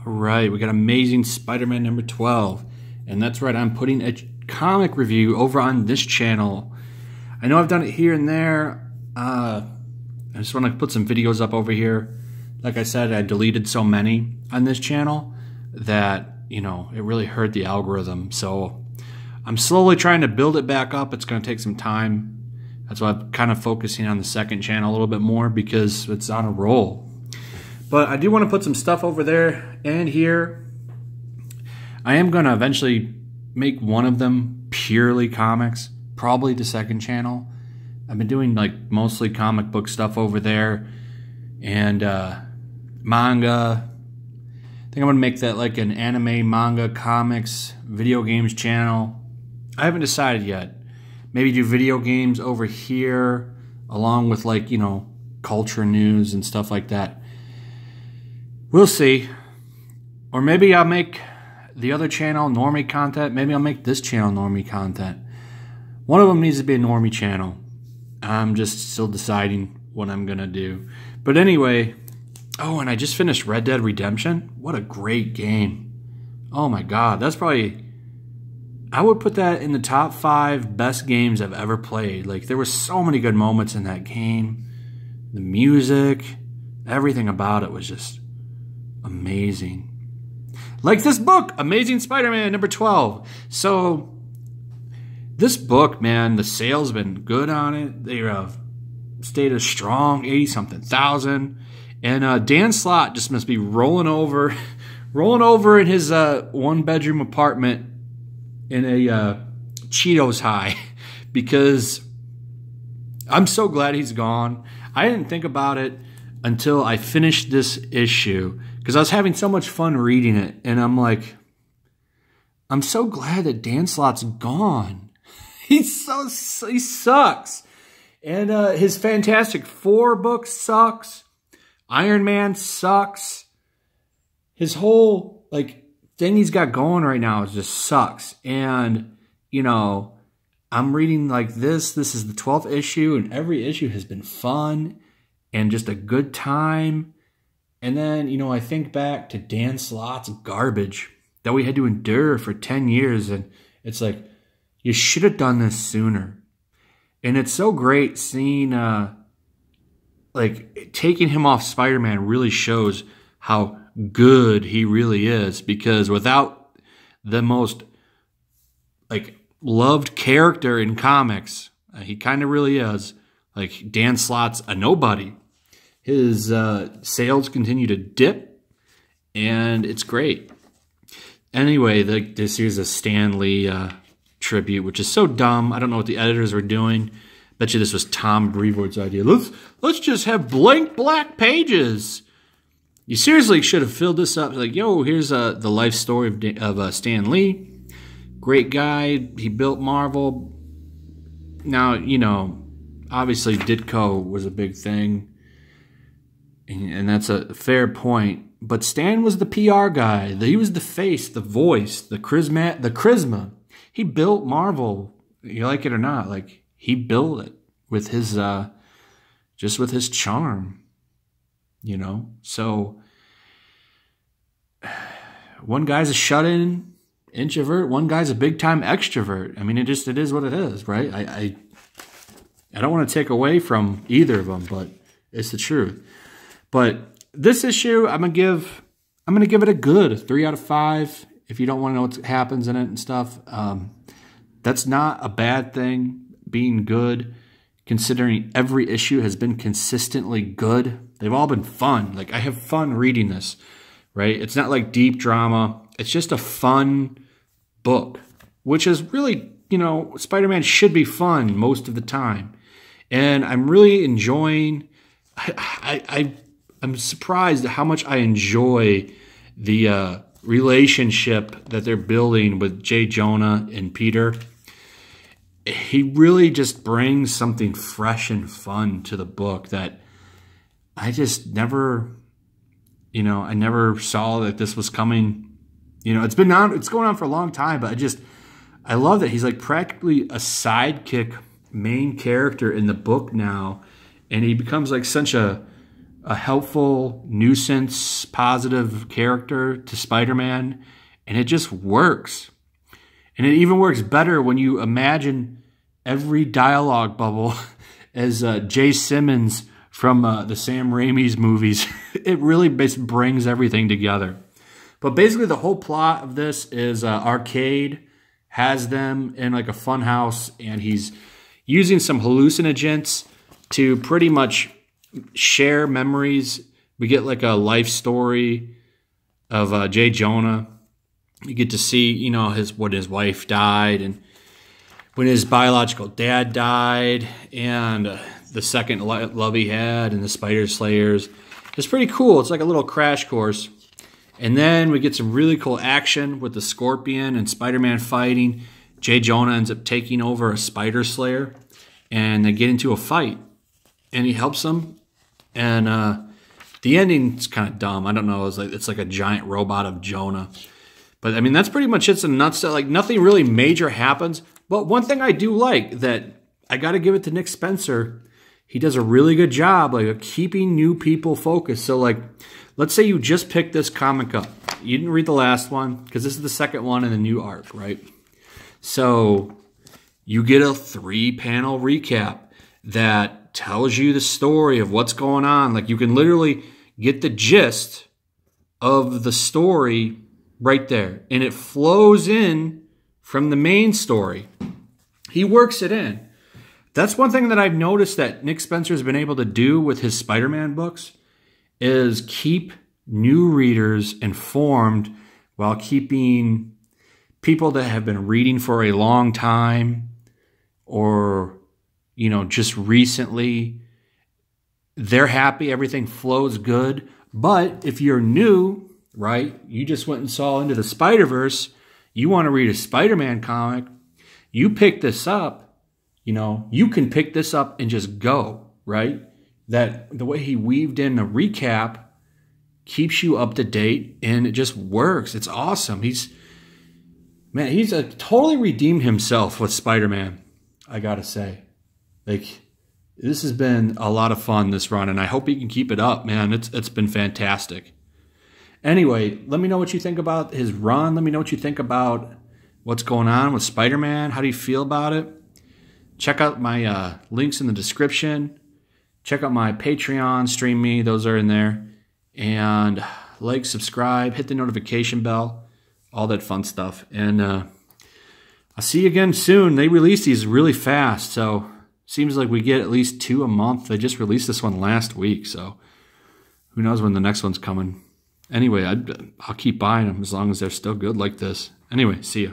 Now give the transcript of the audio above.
All right, we got Amazing Spider-Man number 12. And that's right, I'm putting a comic review over on this channel. I know I've done it here and there. I just want to put some videos up over here. Like I said, I deleted so many on this channel that, you know, it really hurt the algorithm. So I'm slowly trying to build it back up. It's going to take some time. That's why I'm kind of focusing on the second channel a little bit more because it's on a roll. But I do want to put some stuff over there and here. I am going to eventually make one of them purely comics, probably the second channel. I've been doing like mostly comic book stuff over there and manga. I think I'm going to make that like an anime, manga, comics, video games channel. I haven't decided yet. Maybe do video games over here along with like, you know, culture news and stuff like that. We'll see. Or maybe I'll make the other channel normie content. Maybe I'll make this channel normie content. One of them needs to be a normie channel. I'm just still deciding what I'm going to do. But anyway, oh, and I just finished Red Dead Redemption. What a great game. Oh my God, that's probably, I would put that in the top 5 best games I've ever played. Like, there were so many good moments in that game. The music, everything about it was just amazing. Like this book, Amazing Spider-Man number 12. So this book, man, the sales been good on it. They stayed a strong 80-something thousand. And Dan Slott just must be rolling over in his one-bedroom apartment in a Cheetos high because I'm so glad he's gone. I didn't think about it until I finished this issue because I was having so much fun reading it. And I'm like, I'm so glad that Dan Slott's gone. He sucks. And his Fantastic Four book sucks. Iron Man sucks. His whole like thing he's got going right now is just sucks. And, you know, I'm reading like this. This is the 12th issue, and every issue has been fun and just a good time. And then, you know, I think back to Dan Slott's garbage that we had to endure for 10 years. And it's like, you should have done this sooner. And it's so great seeing, like, taking him off Spider-Man really shows how good he really is. Because without the most, like, loved character in comics, he kind of really is. Like, Dan Slott's a nobody. His sales continue to dip, and it's great. Anyway, this here's a Stan Lee tribute, which is so dumb. I don't know what the editors were doing. Bet you this was Tom Brevoort's idea. Let's just have blank black pages. You seriously should have filled this up. Like, yo, here's the life story of Stan Lee. Great guy. He built Marvel. Now, you know, obviously Ditko was a big thing. And that's a fair point. But Stan was the PR guy. He was the face, the voice, the charisma. He built Marvel. You like it or not, like he built it with his just with his charm. You know? So one guy's a shut-in introvert, one guy's a big-time extrovert. I mean, it is what it is, right? I don't want to take away from either of them, but it's the truth. But this issue, I'm gonna give it a good 3 out of 5. If you don't want to know what happens in it and stuff, that's not a bad thing. Being good, considering every issue has been consistently good. They've all been fun. Like, I have fun reading this, right? It's not like deep drama. It's just a fun book, which is really, you know, Spider-Man should be fun most of the time. And I'm really enjoying. I'm surprised at how much I enjoy the relationship that they're building with J. Jonah and Peter. He really just brings something fresh and fun to the book that I just never, you know, I never saw that this was coming. You know, it's going on for a long time, but I love that he's like practically a sidekick main character in the book now, and he becomes like such a a helpful, nuisance, positive character to Spider-Man, and it just works. And it even works better when you imagine every dialogue bubble as Jay Simmons from the Sam Raimi's movies. It really brings everything together. But basically the whole plot of this is Arcade has them in like a fun house, and he's using some hallucinogens to pretty much share memories. We get like a life story of J. Jonah. You get to see, you know, when his wife died, and when his biological dad died, and the second love he had, and the Spider Slayers. It's pretty cool. It's like a little crash course. And then we get some really cool action with the Scorpion and Spider-Man fighting. J. Jonah ends up taking over a Spider Slayer, and they get into a fight, and he helps them. And the ending's kind of dumb. I don't know. It's like a giant robot of Jonah. But I mean, that's pretty much it in a nutshell. Like, nothing really major happens. But one thing I do like, that I got to give it to Nick Spencer. He does a really good job like keeping new people focused. So like, let's say you just picked this comic up. You didn't read the last one because this is the second one in the new arc, right? So you get a 3-panel recap that tells you the story of what's going on. Like, you can literally get the gist of the story right there. And it flows in from the main story. He works it in. That's one thing that I've noticed that Nick Spencer's been able to do with his Spider-Man books, is keep new readers informed while keeping people that have been reading for a long time, or, you know, just recently, they're happy, everything flows good. But if you're new, right, you just went and saw Into the Spider-Verse, you want to read a Spider-Man comic, you pick this up, you know, you can pick this up and just go, right? That the way he weaved in a recap keeps you up to date, and it just works. It's awesome. He's totally redeemed himself with Spider-Man, I gotta say. Like, this has been a lot of fun, this run, and I hope he can keep it up, man. It's been fantastic. Anyway, let me know what you think about his run. Let me know what you think about what's going on with Spider-Man. How do you feel about it? Check out my links in the description. Check out my Patreon, Stream Me. Those are in there. And like, subscribe, hit the notification bell, all that fun stuff. And I'll see you again soon. They release these really fast, so seems like we get at least 2 a month. They just released this one last week, so who knows when the next one's coming. Anyway, I'll keep buying them as long as they're still good like this. Anyway, see ya.